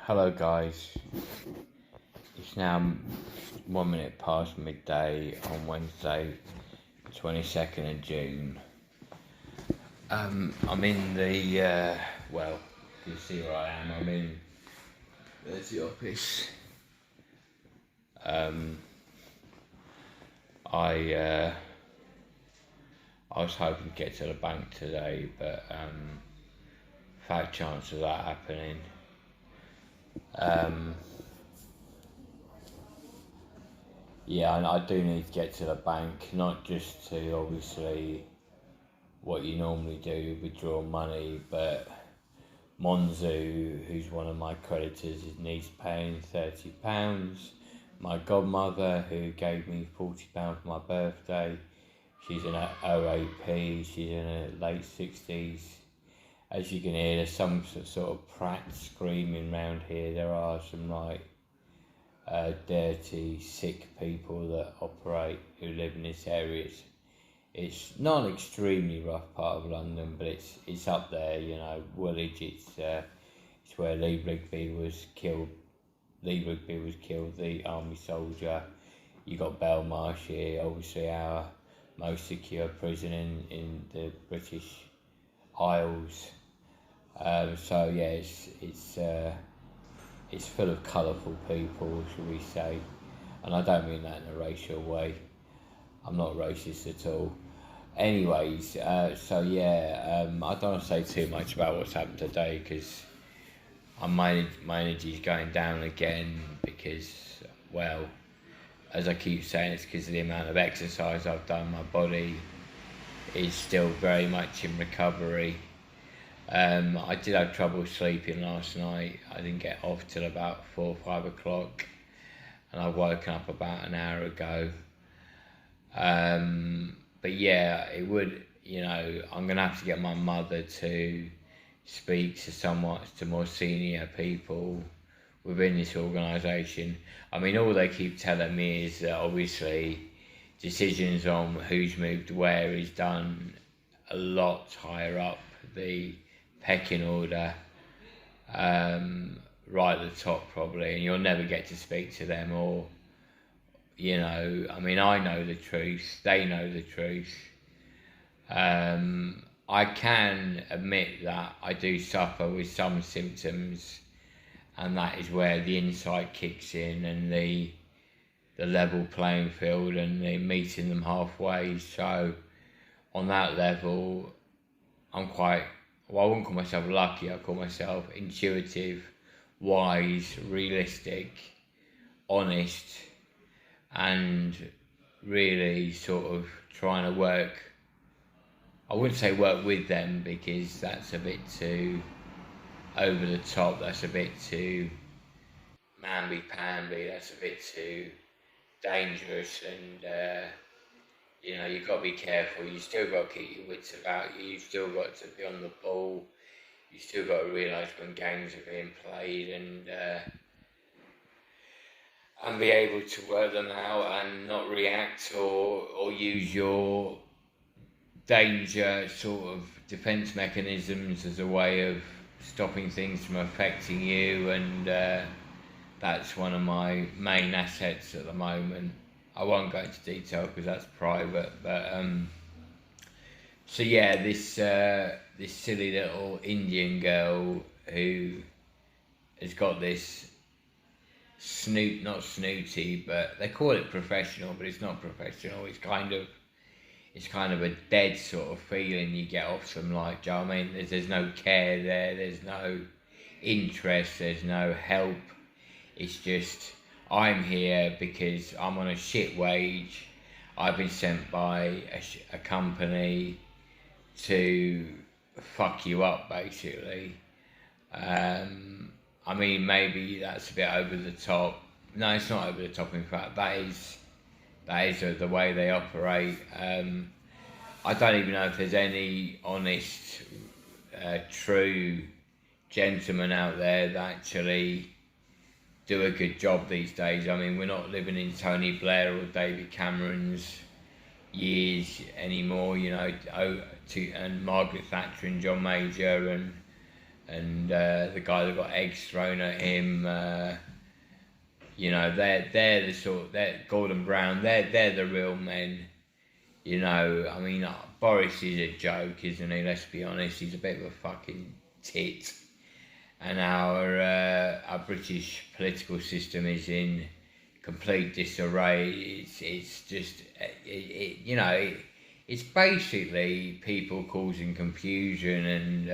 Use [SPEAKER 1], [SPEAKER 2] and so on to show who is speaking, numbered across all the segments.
[SPEAKER 1] Hello guys, it's now 1 minute past midday on Wednesday, 22nd of June. I'm in the, well, you see where I am, there's the office. I was hoping to get to the bank today, but fat chance of that happening. Yeah, and I do need to get to the bank, not just to obviously what you normally do, withdraw money, but Monzo, who's one of my creditors, needs paying £30. My godmother, who gave me £40 for my birthday, she's an OAP, she's in her late 60s. As you can hear, there's some sort of prat screaming around here. There are some dirty, sick people that operate, who live in this area. It's not an extremely rough part of London, but it's up there, Woolwich. It's where Lee Rigby was killed. Lee Rigby was killed, the army soldier. You got Belmarsh here, obviously our most secure prison in the British Isles. So yeah, it's full of colourful people, shall we say, and I don't mean that in a racial way. I'm not racist at all. Anyways, I don't want to say too much about what's happened today because my energy's going down again because, well, as I keep saying, it's because of the amount of exercise I've done. My body is still very much in recovery. I did have trouble sleeping last night. I didn't get off till about 4 or 5 o'clock, and I've woken up about an hour ago. But yeah, it would, I'm going to have to get my mother to speak to more senior people within this organisation. I mean, all they keep telling me is that obviously decisions on who's moved where is done a lot higher up the pecking order, right at the top probably, and you'll never get to speak to them or, I know the truth, they know the truth. I can admit that I do suffer with some symptoms, and that is where the insight kicks in and the level playing field and the meeting them halfway. So on that level, I'm I wouldn't call myself lucky, I call myself intuitive, wise, realistic, honest, and really sort of trying to work. I wouldn't say work with them because that's a bit too over the top, that's a bit too mamby-pamby, that's a bit too dangerous, and you've got to be careful. You still got to keep your wits about you, you've still got to be on the ball, you still got to realise when games are being played and be able to work them out and not react or use your danger sort of defence mechanisms as a way of stopping things from affecting you, and that's one of my main assets at the moment. I won't go into detail because that's private, but this silly little Indian girl who has got this not snooty, but they call it professional, but it's not professional. It's kind of a dead sort of feeling you get off them, like, do you know what I mean? There's no care there, there's no interest, there's no help. It's just, I'm here because I'm on a shit wage. I've been sent by a company to fuck you up, basically. Maybe that's a bit over the top. No, it's not over the top, in fact. That is the way they operate. I don't even know if there's any honest, true gentlemen out there that actually do a good job these days. I mean, we're not living in Tony Blair or David Cameron's years anymore, and Margaret Thatcher and John Major and and the guy that got eggs thrown at him. You know, they're the sort. They're Gordon Brown. They're the real men. You know, I mean, Boris is a joke, isn't he? Let's be honest. He's a bit of a fucking tit, and our British political system is in complete disarray. It's just you know, it's basically people causing confusion, and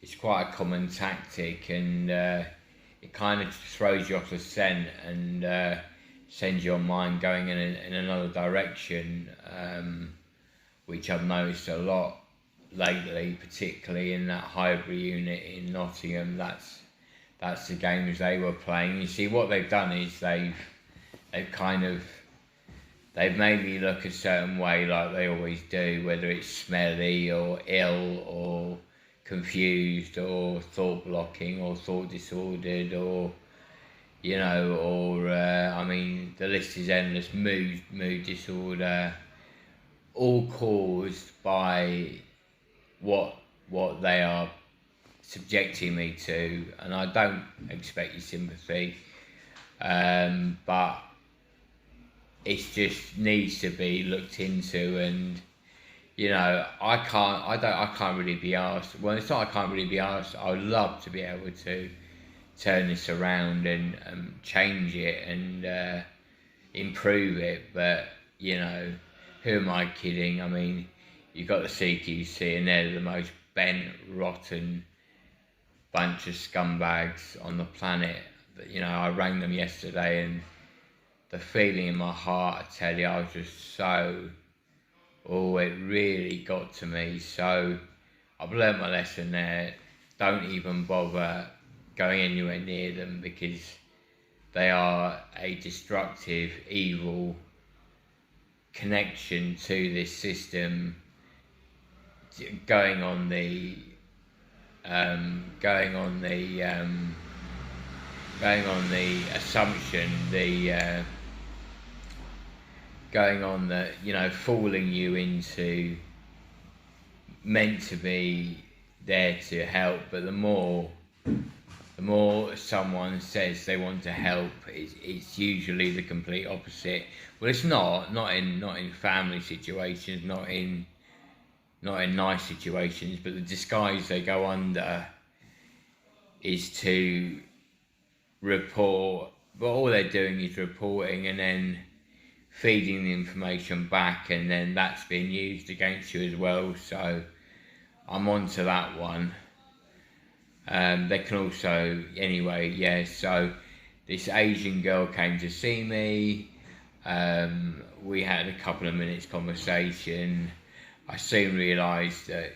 [SPEAKER 1] it's quite a common tactic, and it kind of throws you off the scent and sends your mind going in another direction, which I've noticed a lot lately, particularly in that Highbury unit in Nottingham. That's the games they were playing. You see, what they've done is they've made me look a certain way, like they always do, whether it's smelly or ill or confused or thought blocking or thought disordered, or you know, or I mean, the list is endless. Mood disorder, all caused by what they are subjecting me to, and I don't expect your sympathy, but it just needs to be looked into. And you know, I can't really be asked. Well, it's not I can't really be asked. I would love to be able to turn this around and change it and improve it, but you know, who am I kidding? I mean, you've got the CQC, and they're the most bent, rotten bunch of scumbags on the planet. But you know, I rang them yesterday, and the feeling in my heart, I tell you, I was just so, it really got to me. So I've learned my lesson there. Don't even bother going anywhere near them, because they are a destructive, evil connection to this system, going on the assumption, you know, fooling you into meant to be there to help, but the more someone says they want to help, it's usually the complete opposite. Well, it's not in family situations, not in nice situations, but the disguise they go under is to report. But all they're doing is reporting and then feeding the information back, and then that's being used against you as well. So I'm on to that one. They can also, anyway, yeah, so this Asian girl came to see me. We had a couple of minutes conversation. I soon realised that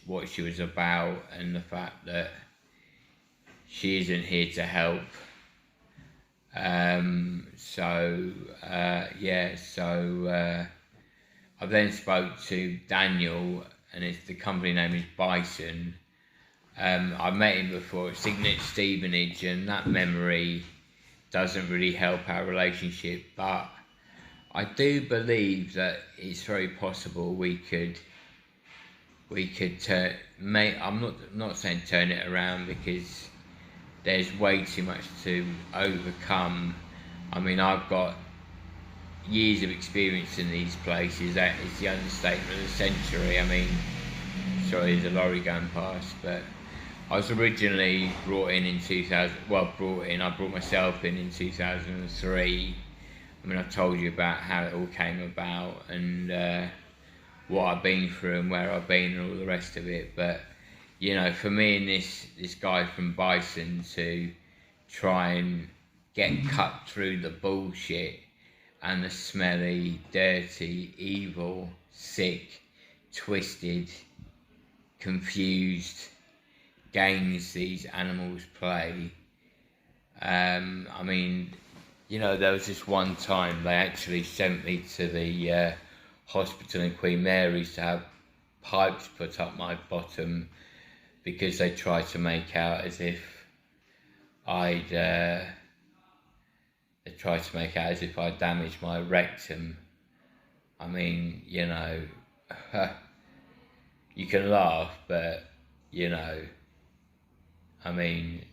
[SPEAKER 1] what she was about, and the fact that she isn't here to help. I then spoke to Daniel, and the company name is Bison. I met him before at Signet Stevenage, and that memory doesn't really help our relationship, but I do believe that it's very possible we could I'm not saying turn it around, because there's way too much to overcome. I mean, I've got years of experience in these places. That is the understatement of the century. I mean, sorry, there's a lorry going past, but I was originally brought in 2000. Well, I brought myself in 2003. I mean, I've told you about how it all came about, and what I've been through and where I've been and all the rest of it. But you know, for me and this guy from Bison to try and get cut through the bullshit and the smelly, dirty, evil, sick, twisted, confused games these animals play. I mean, you know, there was this one time they actually sent me to the hospital in Queen Mary's to have pipes put up my bottom, because they tried to make out as if I'd damaged my rectum. I mean, you know, you can laugh, but you know, I mean,